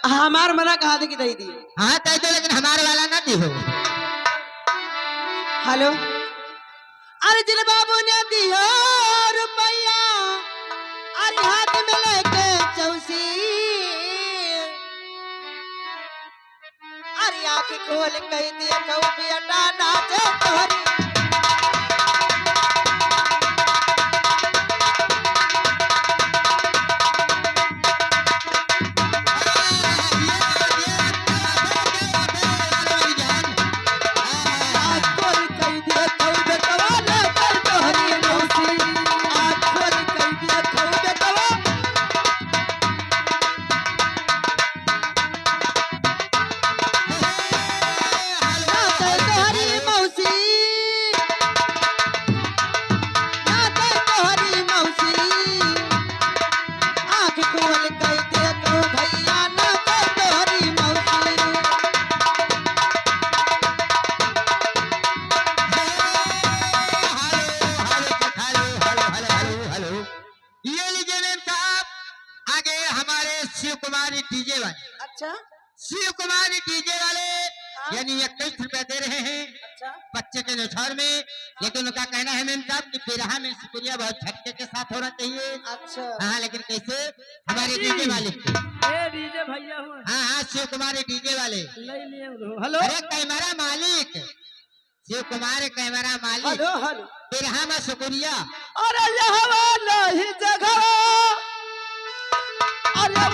हमार मना कहा थे कि दे दिए। हाँ कह दो लेकिन हमारे वाला ना दी हो। हेलो अर्जुन बाबू ने दिया रुपया अरे हाथ में लेके चौसी अरे आँख खोल कह दिया कौ बेटा नाचे तोहरी शिव कुमारी डीजे वाले। अच्छा शिव कुमारी डीजे वाले हाँ? यानी 21 रुपए दे रहे हैं अच्छा बच्चे के न्यौछावर में। लेकिन उनका कहना है मेम साहब कि बिरहा में शुक्रिया बहुत झटके के साथ होना चाहिए। अच्छा हाँ लेकिन कैसे हमारे डीजे वाले डीजे भैया हुआ हाँ हाँ शिव कुमारी डीजे वाले ले लिए हेलो अरे कैमरा मालिक शिव कुमार कैमरा मालिक हेलो हेलो बिरहा में शुक्रिया अरे यह वाला ही जगह अरे